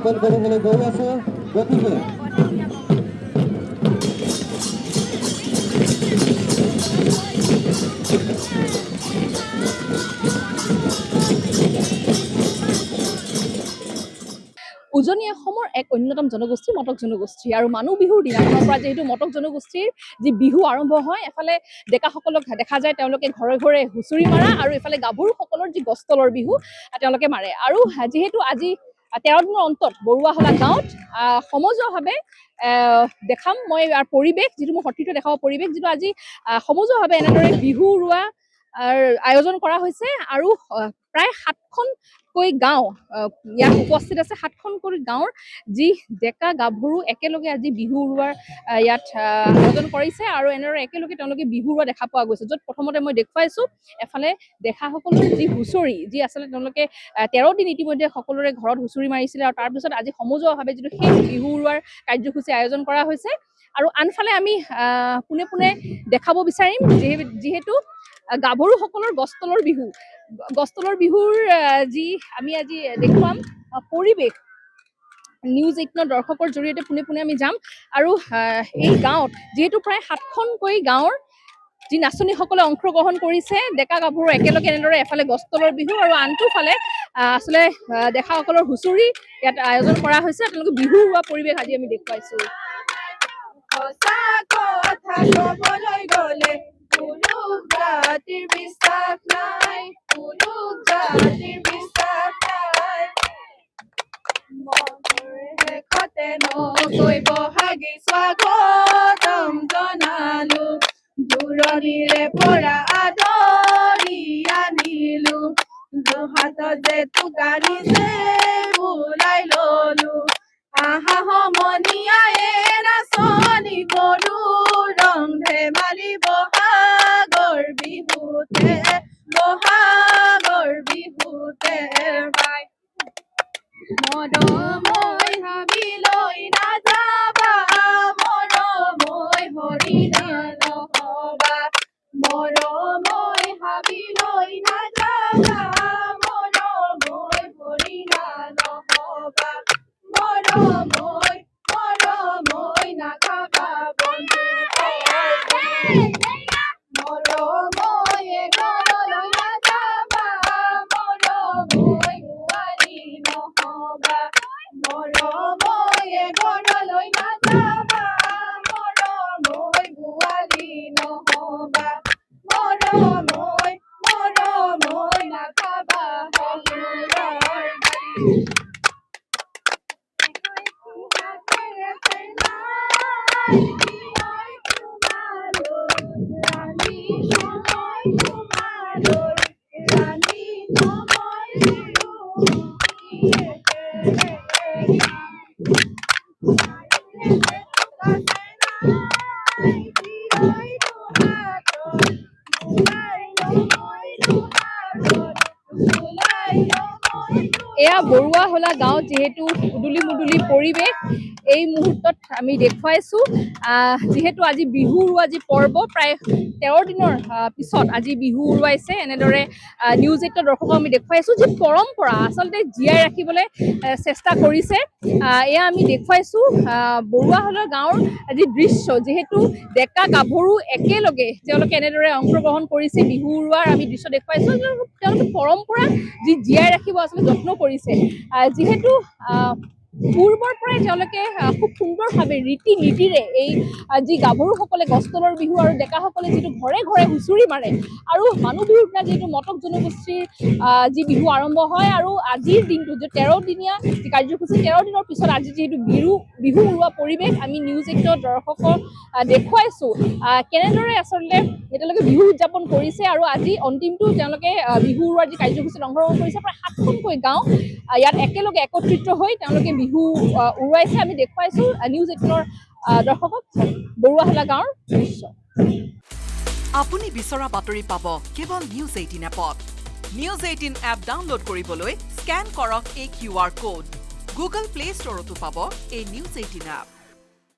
উদযাপন কৰিবলৈ গৈ আছে গতিকে উজনি অসমৰ এক অন্যতম জনগোষ্ঠী মটক জনগোষ্ঠী আৰু মানুহ বিহুৰ দিনাখনৰ পৰা যিহেতু মটক জনগোষ্ঠীৰ যি বিহু আৰম্ভ হয় এফালে ডেকাসকলক দেখা যায় তেওঁলোকে ঘৰে ঘৰে হুঁচৰি মাৰা আৰু এফালে গাভৰুসকলৰ যি গছতলৰ বিহু তেওঁলোকে মাৰে আৰু যিহেতু আজি 13 দিনৰ অন্তত বৰুৱাহলা গাঁৱত সমজুৱাভাৱে দেখাম মই ইয়াৰ পৰিৱেশ যিটো মই সতীৰ্থ দেখাব পৰিৱেশ যিটো আজি সমজুৱাভাৱে এনেদৰে বিহু উৰুৱা আয়োজন কৰা হৈছে আৰু প্ৰায় 7খনকৈ গাঁও ইয়াত উপস্থিত আছে 7খনকৈ গাঁৱৰ যি ডেকা গাভৰু একেলগে আজি বিহু উৰুৱাৰ ইয়াত আয়োজন কৰিছে আৰু এনেদৰে একেলগে তেওঁলোকে বিহু উৰুৱা দেখা পোৱা গৈছে য'ত প্ৰথমতে মই দেখুৱাইছো এফালে ডেকাসকলৰ যি হুঁচৰি যি আচলতে তেওঁলোকে 13 দিন ইতিমধ্যে সকলোৰে ঘৰত হুঁচৰি মাৰিছিলে আৰু তাৰপিছত আজি সমজুৱাভাৱে যিটো সেই বিহু উৰুৱাৰ কাৰ্যসূচী আয়োজন কৰা হৈছে আৰু আনফালে আমি পোনে পোনে দেখাব বিচাৰিম যিহেতু গাভৰুসকলৰ গছতলৰ বিহুৰ যি আমি আজি দেখুৱাম পৰিৱেশ নিউজ 18 দৰ্শকৰ জৰিয়তে পোনে পোনে আমি যাম আৰু এই গাঁৱত যিহেতু প্ৰায় 7খনকৈ গাঁৱৰ যি নাচনীসকলে অংশগ্ৰহণ কৰিছে ডেকা গাভৰু একেলগে এনেদৰে এফালে গছতলৰ বিহু আৰু আনটো ফালে আচলতে ডেকাসকলৰ হুঁচৰি ইয়াত আয়োজন কৰা হৈছে তেওঁলোকে বিহু উৰুৱা পৰিৱেশ আজি আমি দেখুৱাইছো সঁচা কথা ক'বলৈ গ'লে কোনো জাতিৰ বিশ্বাস নাই কোনো জাতিৰ বিশ্বাস নাই শেষতে নকৈ বহাগী স্বাগতম জনালো দূৰণিৰে পৰা আদৰি আনিলো হাতত যে টোকাৰিছে ওলাই ললো আহা সমনীয়ায়ে নাচনি কৰো ৰং ধেমালি বহাগৰ বিহুতে পাই মৰমৈ হাবিলৈ নাযাবা মৰমৈ হৰিণা নহবা মৰমৈ হাবিলৈ নাযাবা মৰমৈ হৰিণা নহবা মৰমৈ নাখাবা বন্ধু মৰময়ে ঘৰলৈ নাযাবা মৰমৈ বোৱাৰী নহবা মৰময়ে ঘৰলৈ নাযাবা মৰমৈ বোৱাৰী নহবা মৰমৈ নাখাবা শহুৰৰ গালি এয়া বৰুৱাহলা গাঁও যিহেতু উদুলি মুদুলি পৰিৱেশ এই মুহূৰ্তত আমি দেখুৱাইছো যিহেতু আজি বিহু উৰুৱা যি পৰ্ব প্ৰায় 13 দিনৰ পিছত আজি বিহু উৰুৱাইছে এনেদৰে নিউজ 18 দৰ্শকক আমি দেখুৱাইছো যি পৰম্পৰা আচলতে জীয়াই ৰাখিবলৈ চেষ্টা কৰিছে এয়া আমি দেখুৱাইছো বৰুৱাহলা গাঁৱৰ যি দৃশ্য যিহেতু ডেকা গাভৰু একেলগে তেওঁলোকে এনেদৰে অংশগ্ৰহণ কৰিছে বিহু উৰুৱাৰ আমি দৃশ্য দেখুৱাইছো তেওঁলোকে পৰম্পৰা যি জীয়াই ৰাখিব আচলতে যত্ন কৰিছে যিহেতু পূৰ্বৰ পৰাই তেওঁলোকে খুব সুন্দৰভাৱে ৰীতি নীতিৰে এই যি গাভৰুসকলে গছতলৰ বিহু আৰু ডেকাসকলে যিটো ঘৰে ঘৰে হুঁচৰি মাৰে আৰু মানুহ বিহুৰ দিনা যিহেতু মটক জনগোষ্ঠীৰ যি বিহু আৰম্ভ হয় আৰু আজিৰ দিনটো যে 13 দিনীয়া যি কাৰ্যসূচী 13 দিনৰ পিছত আজি যিহেতু বিহু উৰুৱা পৰিৱেশ আমি নিউজ 18 দৰ্শকক দেখুৱাইছো কেনেদৰে আচলতে তেওঁলোকে বিহু উদযাপন কৰিছে আৰু আজি অন্তিমটো তেওঁলোকে বিহু উৰুৱাৰ যি কাৰ্যসূচীত অংশগ্ৰহণ কৰিছে প্ৰায় 7খনকৈ গাঁও ইয়াত একেলগে একত্ৰিত হৈ তেওঁলোকে বিহু উৰুৱাইছে আমি দেখুৱাইছো নিউজ 18 দৰ্শকক বৰুৱাহলা গাঁৱৰ দৃশ্য আপুনি বিচৰা বাতৰি পাব কেৱল নিউজ 18 এপত নিউজ 18 এপ ডাউনলোড কৰিবলৈ স্ক্যান কৰক এই QR কোড গুগল প্লে ষ্টৰতো পাব এই নিউজ 18 এপ